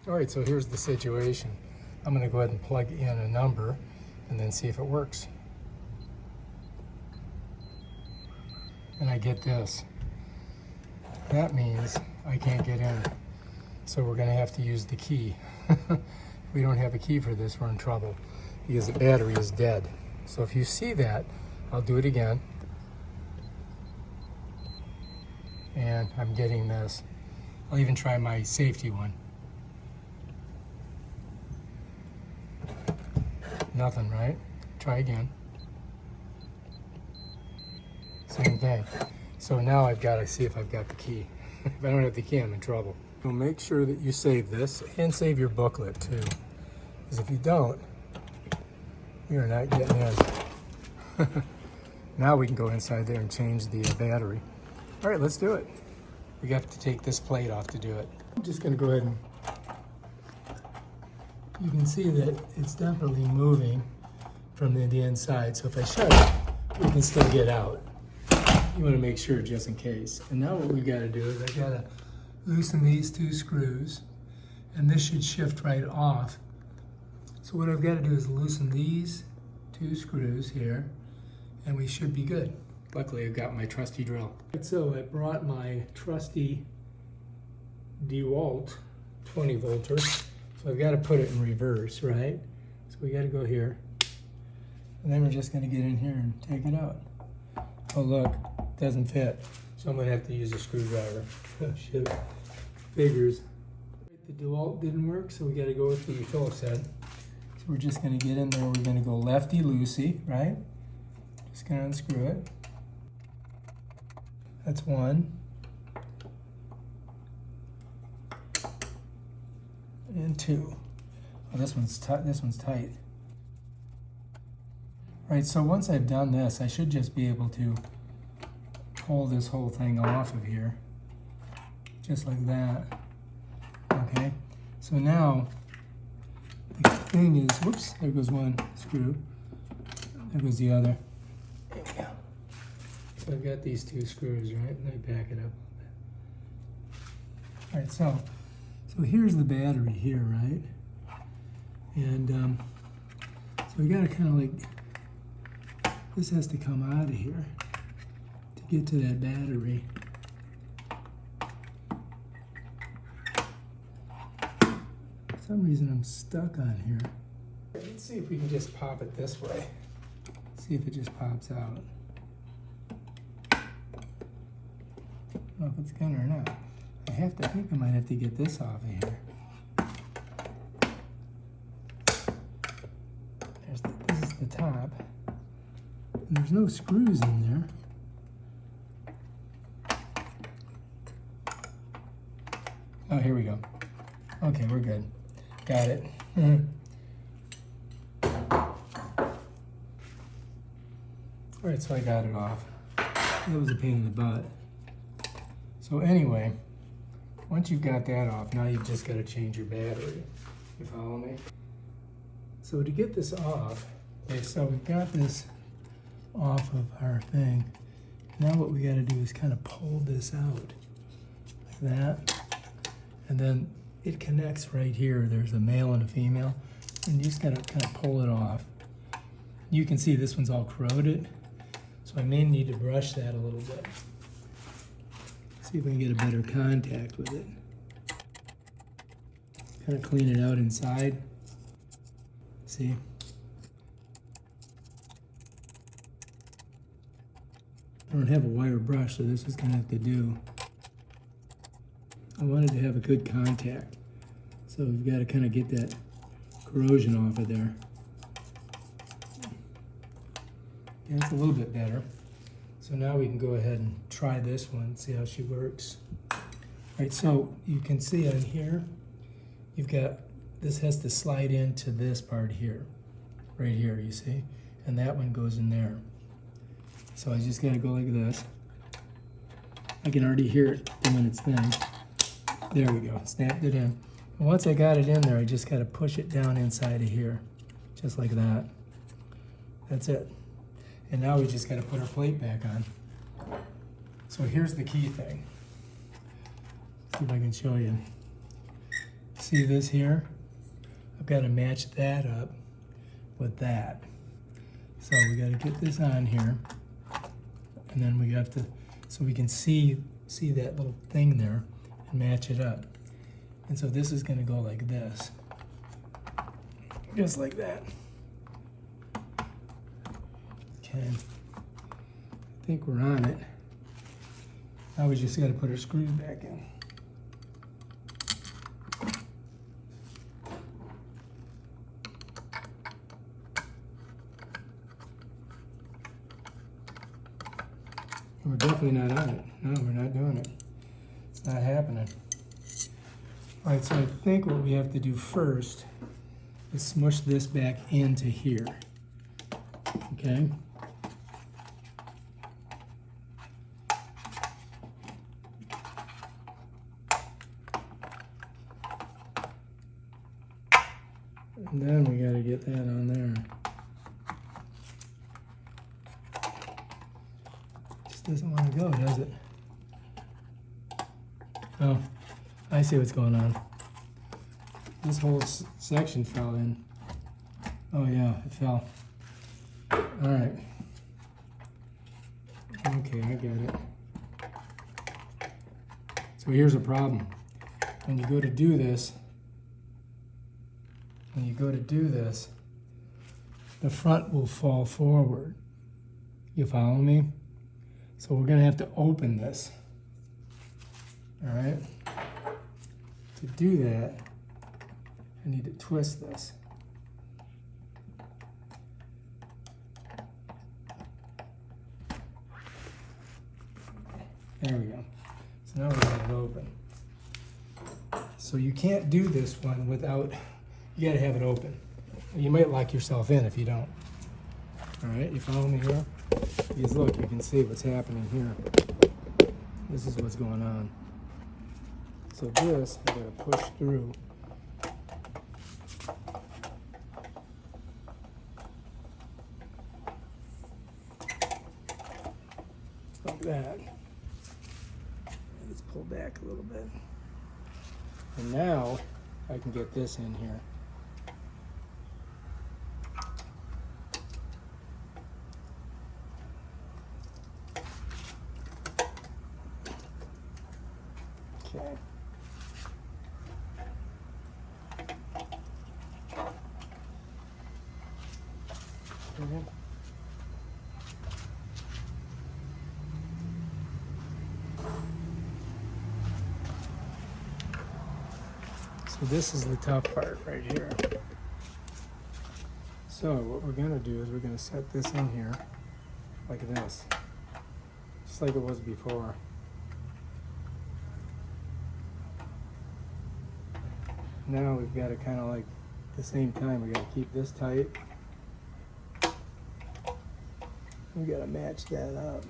All right, so here's the situation. I'm gonna go ahead and plug in a number and then see if it works. And I get this. That means I can't get in. So we're gonna have to use the key. If we don't have a key for this, we're in trouble because the battery is dead. So if you see that, I'll do it again. And I'm getting this. I'll even try my safety one. Nothing, right? Try again. Same thing. So now I've got to see if I've got the key. If I don't have the key, I'm in trouble. So make sure that you save this and save your booklet too. Because if you don't, you're not getting in. Now we can go inside there and change the battery. All right, let's do it. We have to take this plate off to do it. I'm just gonna go ahead and, you can see that it's definitely moving from the inside. So if I shut it, we can still get out. You wanna make sure just in case. And now what we gotta do is I gotta loosen these two screws and this should shift right off. So what I've gotta do is loosen these two screws here and we should be good. Luckily, I've got my trusty drill. So I brought my trusty DeWalt 20 volter. So I've got to put it in reverse, right? So we got to go here. And then we're just going to get in here and take it out. Oh look, it doesn't fit. So I'm going to have to use a screwdriver. Shit. Figures. The DeWalt didn't work, so we got to go with the Phillips head. So we're just going to get in there. We're going to go lefty-loosey, right? Just going to unscrew it. That's one. And two. Oh, this one's tight. Right, so once I've done this, I should just be able to pull this whole thing off of here. Just like that. Okay, so now the thing is, whoops, there goes one screw. There goes the other. There we go. So I've got these two screws, right? Let me back it up. All right, so here's the battery here, right? And so we gotta kind of like, this has to come out of here to get to that battery. For some reason I'm stuck on here. Let's see if we can just pop it this way. See if it just pops out. I don't know if it's gonna or not. I think I might have to get this off of here. This is the top. And there's no screws in there. Oh, here we go. Okay, we're good. Got it. All right, so I got it off. That was a pain in the butt. So anyway, once you've got that off, now you've just got to change your battery. You follow me? So to get this off, okay, so we've got this off of our thing. Now what we got to do is kind of pull this out like that. And then it connects right here. There's a male and a female. And you just got to kind of pull it off. You can see this one's all corroded. So I may need to brush that a little bit. See if I can get a better contact with it. Kind of clean it out inside. See? I don't have a wire brush, so this is gonna have to do. I wanted to have a good contact. So we've got to kind of get that corrosion off of there. Yeah, it's a little bit better. So now we can go ahead and try this one, see how she works. All right, so you can see on here, you've got, this has to slide into this part here, right here, you see? And that one goes in there. So I just gotta go like this. I can already hear it doing its thing. There we go, snapped it in. And once I got it in there, I just gotta push it down inside of here, just like that. That's it. And now we just got to put our plate back on. So here's the key thing. See if I can show you. See this here? I've got to match that up with that. So we got to get this on here, and then we have to, so we can see that little thing there and match it up. And so this is going to go like this, just like that. Okay, I think we're on it. Now we just got to put our screws back in. We're definitely not on it. No, we're not doing it. It's not happening. All right, so I think what we have to do first is smush this back into here. Okay? And then we got to get that on there. Just doesn't want to go, does it? Oh, I see what's going on. This whole section fell in. Oh yeah, it fell. All right. Okay, I get it. So here's a problem. When you go to do this, the front will fall forward. You follow me? So we're gonna have to open this. All right? To do that, I need to twist this. There we go. So now we got it open. So you can't do this one without, you gotta have it open. You might lock yourself in if you don't. All right, you follow me here? Because look, you can see what's happening here. This is what's going on. So this, I gotta push through. Like that. Let's pull back a little bit. And now I can get this in here. Okay. Okay. So this is the tough part right here. So what we're gonna do is we're gonna set this in here like this, just like it was before. Now we've got to kind of like, at the same time, we got to keep this tight. We got to match that up.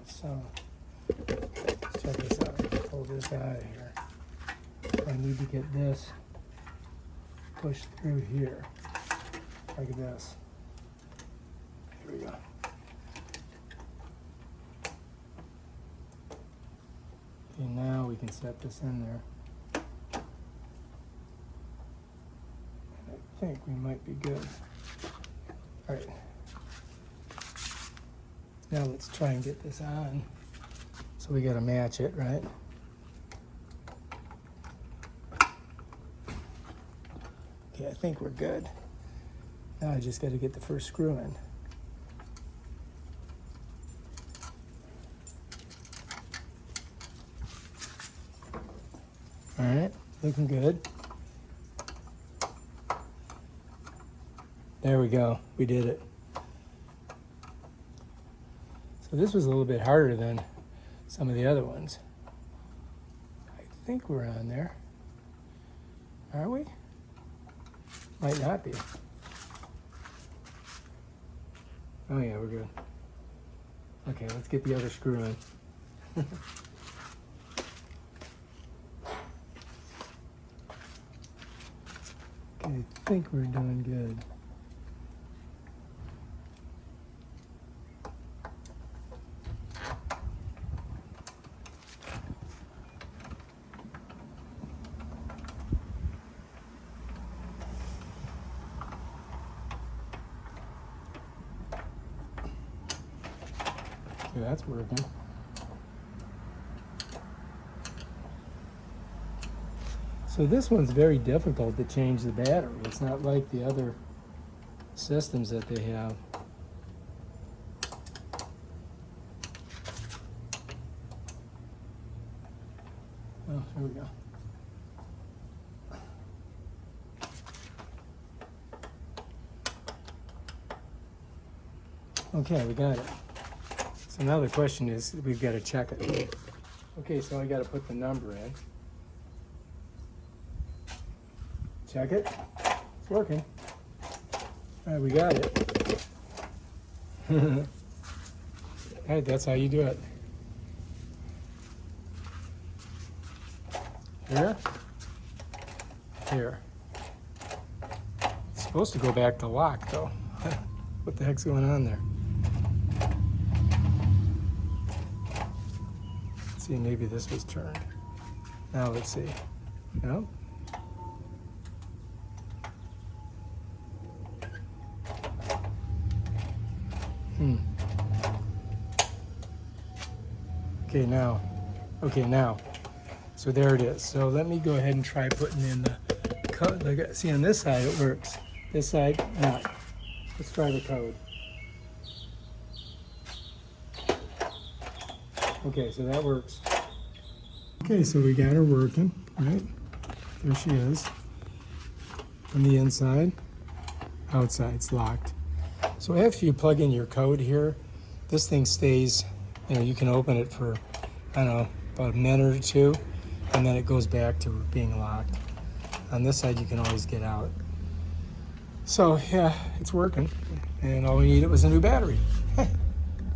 So, let's check this out. Pull this out of here. I need to get this pushed through here, like this. Here we go. Okay, now we can set this in there. And I think we might be good. All right. Now let's try and get this on. So we gotta match it, right? Okay, I think we're good. Now I just gotta get the first screw in. All right, looking good. There we go, we did it. So this was a little bit harder than some of the other ones. I think we're on there. Are we? Might not be. Oh yeah, we're good. Okay, let's get the other screw in. Okay, I think we're doing good. Yeah, that's working. So this one's very difficult to change the battery. It's not like the other systems that they have. Oh, here we go. Okay, we got it. So now the question is, we've got to check it. Okay, so I got to put the number in. Check it. It's working. All right, we got it. All right, that's how you do it. Here. Here. It's supposed to go back to lock, though. What the heck's going on there? Let's see, maybe this was turned. Now let's see. No. Okay, now. Okay, now. So there it is. So let me go ahead and try putting in the code. Like, see, on this side it works. This side, not. Let's try the code. Okay, so that works. Okay, so we got her working, right? There she is. On the inside, outside's locked. So after you plug in your code here, this thing stays, you know, you can open it for, I don't know, about a minute or two, and then it goes back to being locked. On this side, you can always get out. So yeah, it's working, and all we needed was a new battery.